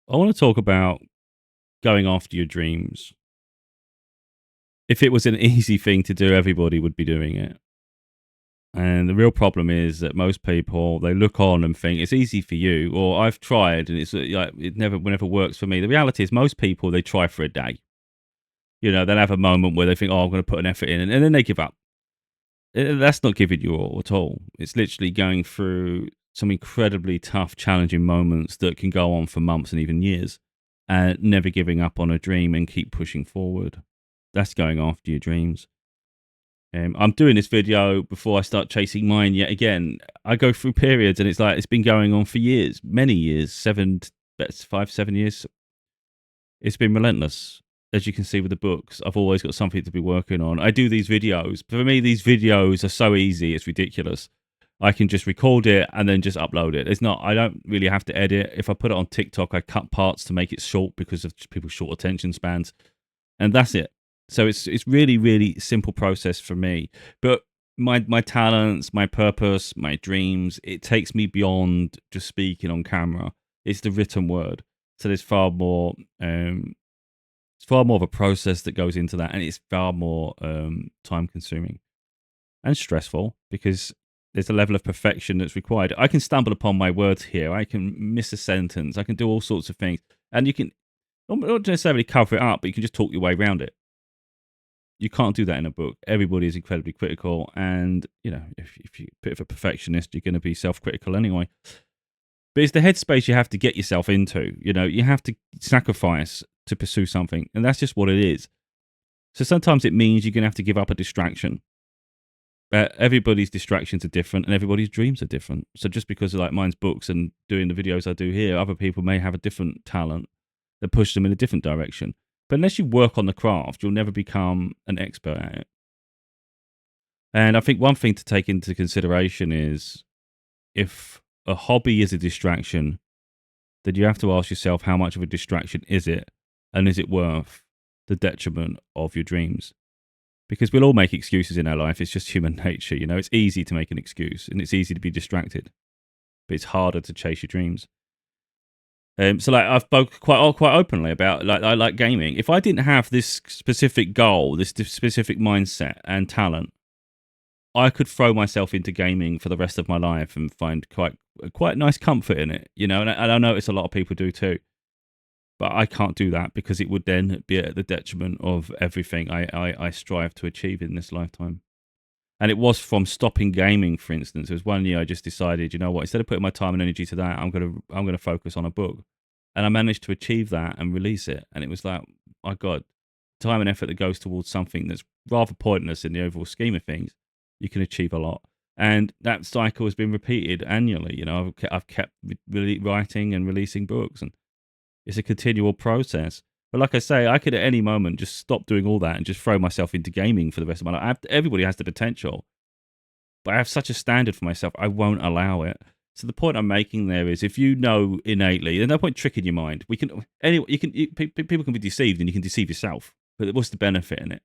I want to talk about going after your dreams. If it was an easy thing to do, everybody would be doing it. And the real problem is that most people they look on and think it's easy for you, or I've tried and it's like it never works for me. The reality is most people they try for a day. They'll have a moment where they think, "Oh, I'm going to put an effort in," and then they give up. That's not giving you all at all. It's literally going through some incredibly tough, challenging moments that can go on for months and even years, and never giving up on a dream and keep pushing forward. That's going after your dreams. I'm doing this video before I start chasing mine yet again. I go through periods and it's like it's been going on for years, many years, 7 years. It's been relentless. As you can see with the books, I've always got something to be working on. I do these videos. For me, these videos are so easy, it's ridiculous. I can just record it and then just upload it. I don't really have to edit. If I put it on TikTok, I cut parts to make it short because of people's short attention spans. And that's it. So it's really, really simple process for me. But my talents, my purpose, my dreams, it takes me beyond just speaking on camera. It's the written word. So there's far more of a process that goes into that, and it's far more time consuming and stressful because there's a level of perfection that's required. I can stumble upon my words here. I can miss a sentence. I can do all sorts of things, and you can not necessarily cover it up, but you can just talk your way around it. You can't do that in a book. Everybody is incredibly critical, and if you're a bit of a perfectionist, you're going to be self-critical anyway. But it's the headspace you have to get yourself into. You have to sacrifice to pursue something, and that's just what it is. So sometimes it means you're going to have to give up a distraction. Everybody's distractions are different, and everybody's dreams are different. So just because like mine's books and doing the videos I do here, other people may have a different talent that pushes them in a different direction. But unless you work on the craft, you'll never become an expert at it. And I think one thing to take into consideration is if a hobby is a distraction, then you have to ask yourself how much of a distraction is it, and is it worth the detriment of your dreams? Because we'll all make excuses in our life. It's just human nature. It's easy to make an excuse and it's easy to be distracted, but it's harder to chase your dreams. So like I've spoke quite openly about like I like gaming. If I didn't have this specific goal, this specific mindset and talent, I could throw myself into gaming for the rest of my life and find quite nice comfort in it, and I notice a lot of people do too. But I can't do that because it would then be at the detriment of everything I strive to achieve in this lifetime. And it was from stopping gaming, for instance. It was one year I just decided, you know what, instead of putting my time and energy to that, I'm gonna focus on a book. And I managed to achieve that and release it. And it was like, my God, time and effort that goes towards something that's rather pointless in the overall scheme of things, you can achieve a lot. And that cycle has been repeated annually. I've kept really writing and releasing books, and it's a continual process. But like I say, I could at any moment just stop doing all that and just throw myself into gaming for the rest of my life. Everybody has the potential, but I have such a standard for myself, I won't allow it. So the point I'm making there is, if you know innately, there's no point tricking your mind. People can be deceived, and you can deceive yourself. But what's the benefit in it?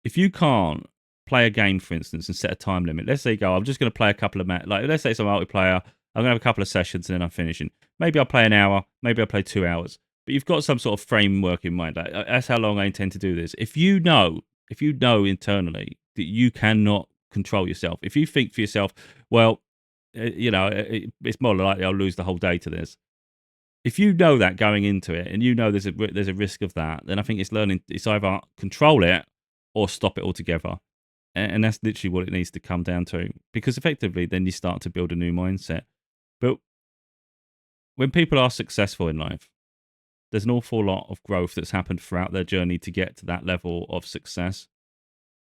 If you can't play a game, for instance, and set a time limit, let's say you go, I'm just going to play a couple of let's say it's a multiplayer. I'm going to have a couple of sessions and then I'm finishing. Maybe I'll play an hour. Maybe I'll play 2 hours. But you've got some sort of framework in mind. Like, that's how long I intend to do this. If you know internally that you cannot control yourself, if you think for yourself, well, it's more likely I'll lose the whole day to this. If you know that going into it, and there's a risk of that, then I think it's either control it or stop it altogether. And that's literally what it needs to come down to. Because effectively, then you start to build a new mindset. But when people are successful in life, there's an awful lot of growth that's happened throughout their journey to get to that level of success.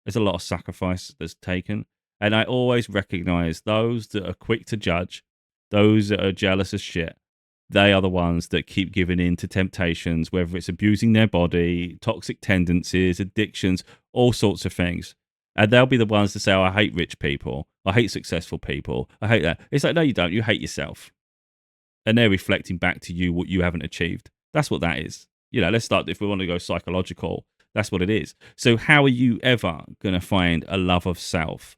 There's a lot of sacrifice that's taken. And I always recognize those that are quick to judge, those that are jealous as shit. They are the ones that keep giving in to temptations, whether it's abusing their body, toxic tendencies, addictions, all sorts of things. And they'll be the ones to say, oh, I hate rich people. I hate successful people. I hate that. It's like, no, you don't. You hate yourself. And they're reflecting back to you what you haven't achieved. That's what that is. Let's start, if we want to go psychological, that's what it is. So how are you ever going to find a love of self?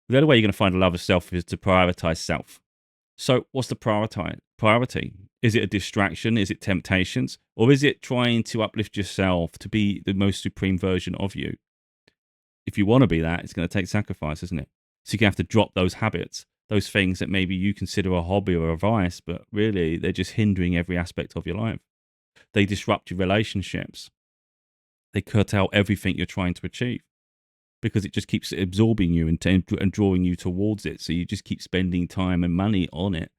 The only way you're going to find a love of self is to prioritize self. So what's the priority? Is it a distraction? Is it temptations? Or is it trying to uplift yourself to be the most supreme version of you? If you want to be that, it's going to take sacrifice, isn't it? So you're going to have to drop those habits, those things that maybe you consider a hobby or a vice, but really they're just hindering every aspect of your life. They disrupt your relationships. They curtail everything you're trying to achieve because it just keeps absorbing you and drawing you towards it. So you just keep spending time and money on it.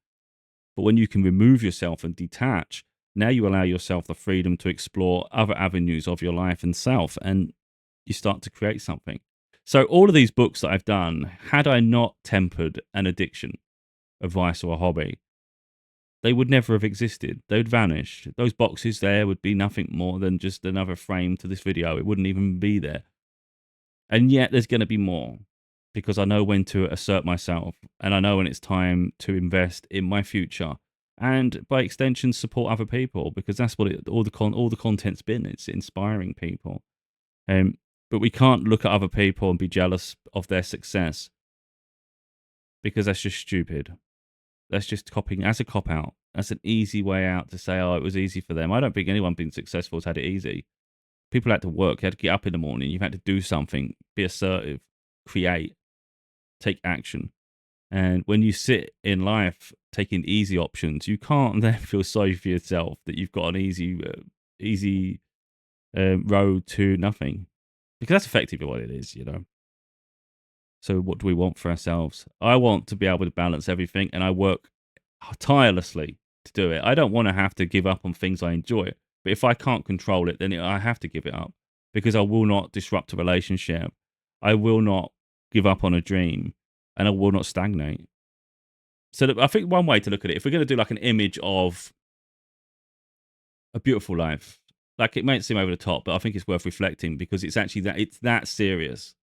But when you can remove yourself and detach, now you allow yourself the freedom to explore other avenues of your life and self, and you start to create something. So all of these books that I've done, had I not tempered an addiction, a vice or a hobby, they would never have existed. They would vanish. Those boxes there would be nothing more than just another frame to this video. It wouldn't even be there. And yet there's going to be more because I know when to assert myself and I know when it's time to invest in my future and by extension support other people because that's what all the content's been. It's inspiring people. Um, but we can't look at other people and be jealous of their success because that's just stupid. That's just copying as a cop out. That's an easy way out to say, oh, it was easy for them. I don't think anyone being successful has had it easy. People had to work, you had to get up in the morning, you've had to do something, be assertive, create, take action. And when you sit in life taking easy options, you can't then feel sorry for yourself that you've got an easy road to nothing. Because that's effectively what it is, you know. So what do we want for ourselves? I want to be able to balance everything, and I work tirelessly to do it. I don't want to have to give up on things I enjoy. But if I can't control it, then I have to give it up because I will not disrupt a relationship. I will not give up on a dream, and I will not stagnate. So I think one way to look at it, if we're going to do like an image of a beautiful life, like it might seem over the top, but I think it's worth reflecting because it's actually it's that serious.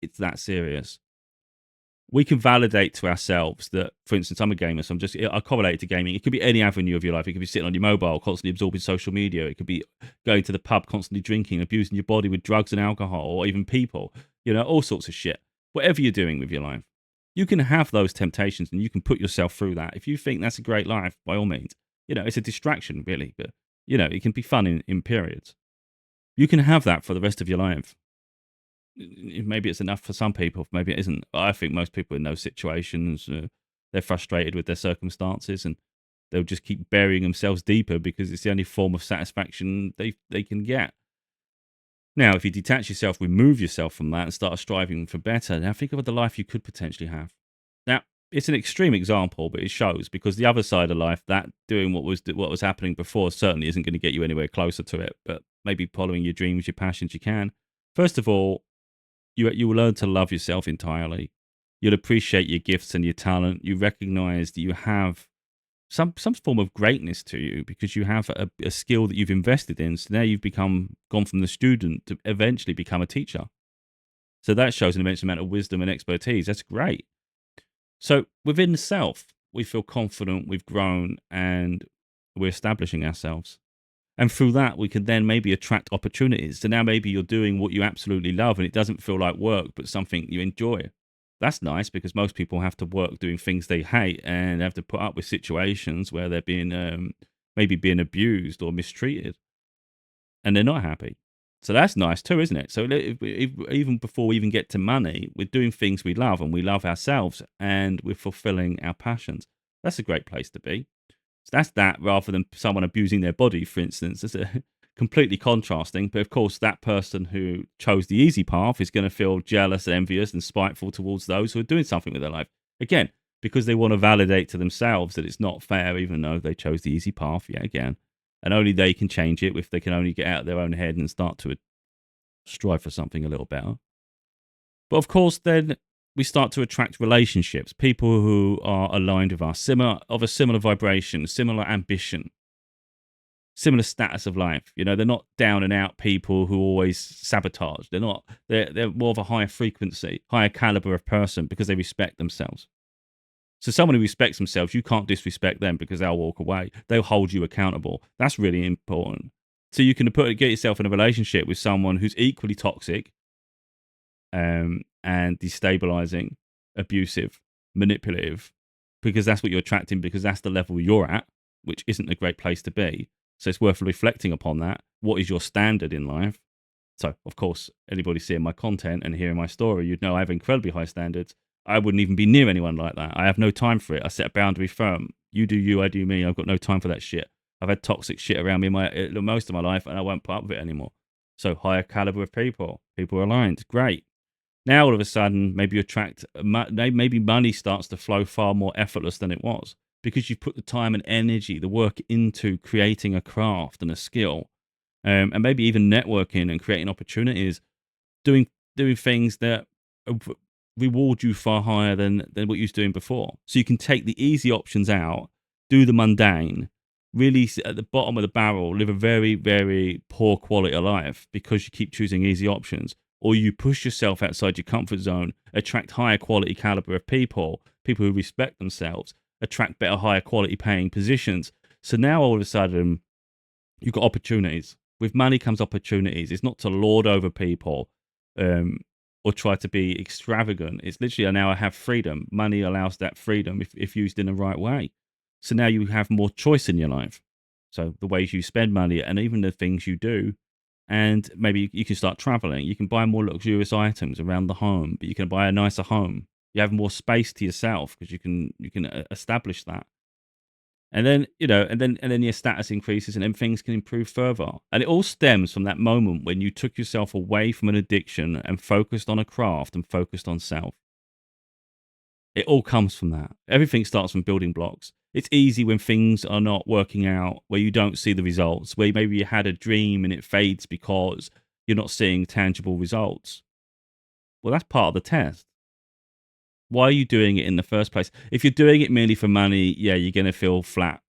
It's that serious. We can validate to ourselves that, for instance, I'm a gamer, so I correlate it to gaming. It could be any avenue of your life. It could be sitting on your mobile, constantly absorbing social media. It could be going to the pub, constantly drinking, abusing your body with drugs and alcohol, or even people, you know, all sorts of shit. Whatever you're doing with your life, you can have those temptations and you can put yourself through that. If you think that's a great life, by all means, you know, it's a distraction, really, but, you know, it can be fun in periods. You can have that for the rest of your life. Maybe it's enough for some people, maybe it isn't. I think most people in those situations, they're frustrated with their circumstances and they'll just keep burying themselves deeper because it's the only form of satisfaction they can get. Now, if you detach yourself, remove yourself from that and start striving for better, now think about the life you could potentially have. Now, it's an extreme example, but it shows because the other side of life, that doing what was happening before certainly isn't going to get you anywhere closer to it, but maybe following your dreams, your passions, you can. First of all, you will learn to love yourself entirely. You'll appreciate your gifts and your talent. You recognize that you have some form of greatness to you because you have a skill that you've invested in. So now you've gone from the student to eventually become a teacher. So that shows an immense amount of wisdom and expertise. That's great. So within the self, we feel confident, we've grown, and we're establishing ourselves. And through that, we can then maybe attract opportunities. So now maybe you're doing what you absolutely love and it doesn't feel like work, but something you enjoy. That's nice because most people have to work doing things they hate and have to put up with situations where they're being maybe being abused or mistreated and they're not happy. So that's nice too, isn't it? So even before we even get to money, we're doing things we love and we love ourselves and we're fulfilling our passions. That's a great place to be. So that's that rather than someone abusing their body, for instance. It's a completely contrasting. But of course, that person who chose the easy path is going to feel jealous, envious, and spiteful towards those who are doing something with their life. Again, because they want to validate to themselves that it's not fair, even though they chose the easy path yet again. And only they can change it if they can only get out of their own head and start to strive for something a little better. But of course, then we start to attract relationships, people who are aligned with us, of a similar vibration, similar ambition, similar status of life. You know, they're not down and out people who always sabotage. They're not. They're more of a higher frequency, higher caliber of person because they respect themselves. So someone who respects themselves, you can't disrespect them because they'll walk away. They'll hold you accountable. That's really important. So you can get yourself in a relationship with someone who's equally toxic, and destabilizing, abusive, manipulative, because that's what you're attracting, because that's the level you're at. which isn't a great place to be. So it's worth reflecting upon that. What is your standard in life? So, of course, anybody seeing my content and hearing my story, you'd know I have incredibly high standards. I wouldn't even be near anyone like that. I have no time for it. I set a boundary firm. You do you, I do me. I've got no time for that shit. I've had toxic shit around me most of my life, and I won't put up with it anymore. So, higher caliber of people. People are aligned. Great. Now, all of a sudden, maybe you attract, maybe money starts to flow far more effortless than it was because you've put the time and energy, the work into creating a craft and a skill, and maybe even networking and creating opportunities, doing things that reward you far higher than what you was doing before. So you can take the easy options out, do the mundane, really sit at the bottom of the barrel, live a very, very poor quality of life because you keep choosing easy options, or you push yourself outside your comfort zone, attract higher quality caliber of people who respect themselves, attract better, higher quality paying positions. So now all of a sudden, you've got opportunities. With money comes opportunities. It's not to lord over people or try to be extravagant. It's literally now I have freedom. Money allows that freedom if used in the right way. So now you have more choice in your life. So the ways you spend money and even the things you do. And maybe you can start traveling. You can buy more luxurious items around the home, but you can buy a nicer home. You have more space to yourself because you can establish that. And then, and then your status increases and then things can improve further. And it all stems from that moment when you took yourself away from an addiction and focused on a craft and focused on self. It all comes from that. Everything starts from building blocks. It's easy when things are not working out, where you don't see the results, where maybe you had a dream and it fades because you're not seeing tangible results. Well, that's part of the test. Why are you doing it in the first place? If you're doing it merely for money, yeah, you're going to feel flat.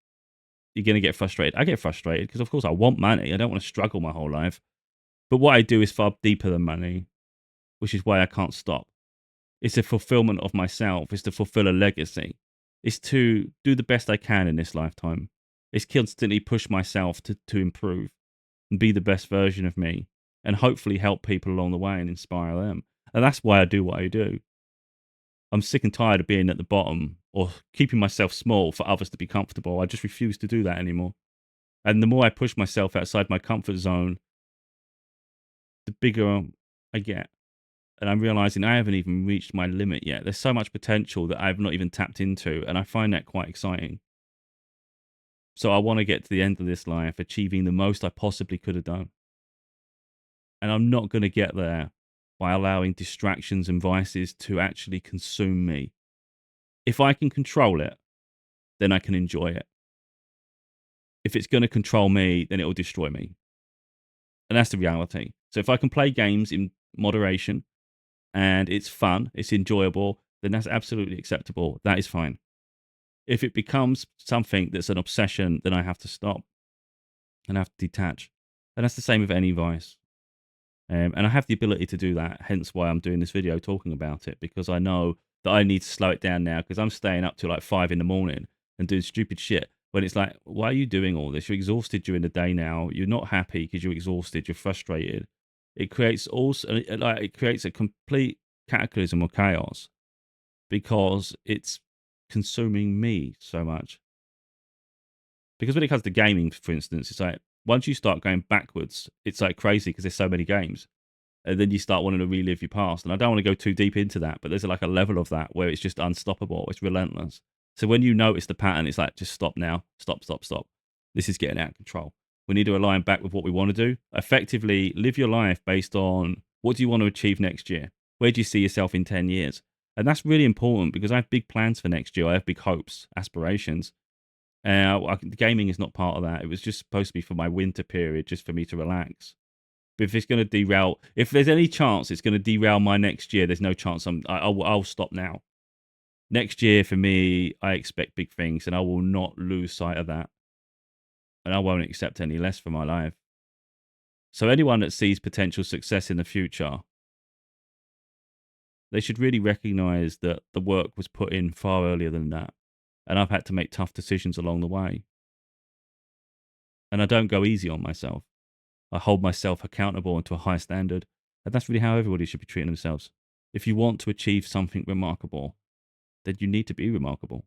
You're going to get frustrated. I get frustrated because, of course, I want money. I don't want to struggle my whole life. But what I do is far deeper than money, which is why I can't stop. It's a fulfillment of myself. It's to fulfill a legacy. It's to do the best I can in this lifetime. It's constantly push myself to improve and be the best version of me and hopefully help people along the way and inspire them. And that's why I do what I do. I'm sick and tired of being at the bottom or keeping myself small for others to be comfortable. I just refuse to do that anymore. And the more I push myself outside my comfort zone, the bigger I get. And I'm realizing I haven't even reached my limit yet. There's so much potential that I've not even tapped into. And I find that quite exciting. So I want to get to the end of this life achieving the most I possibly could have done. And I'm not going to get there by allowing distractions and vices to actually consume me. If I can control it, then I can enjoy it. If it's going to control me, then it will destroy me. And that's the reality. So if I can play games in moderation and it's fun, it's enjoyable, then that's absolutely acceptable. That is fine. If it becomes something that's an obsession, then I have to stop and I have to detach. And that's the same with any vice. And I have the ability to do that, hence why I'm doing this video talking about it, because I know that I need to slow it down now because I'm staying up till like 5 in the morning and doing stupid shit when it's like, why are you doing all this? You're exhausted during the day now. You're not happy because you're exhausted. You're frustrated. It creates it creates a complete cataclysm or chaos because it's consuming me so much. Because when it comes to gaming, for instance, it's like once you start going backwards, it's like crazy because there's so many games. And then you start wanting to relive your past. And I don't want to go too deep into that, but there's like a level of that where it's just unstoppable. It's relentless. So when you notice the pattern, it's like, just stop now. Stop, stop, stop. This is getting out of control. We need to align back with what we want to do. Effectively, live your life based on what do you want to achieve next year? Where do you see yourself in 10 years? And that's really important because I have big plans for next year. I have big hopes, aspirations. Gaming is not part of that. It was just supposed to be for my winter period, just for me to relax. But if it's going to derail, if there's any chance it's going to derail my next year, there's no chance. I'll stop now. Next year for me, I expect big things, and I will not lose sight of that. And I won't accept any less for my life. So anyone that sees potential success in the future, they should really recognize that the work was put in far earlier than that. And I've had to make tough decisions along the way. And I don't go easy on myself. I hold myself accountable and to a high standard. And that's really how everybody should be treating themselves. If you want to achieve something remarkable, then you need to be remarkable.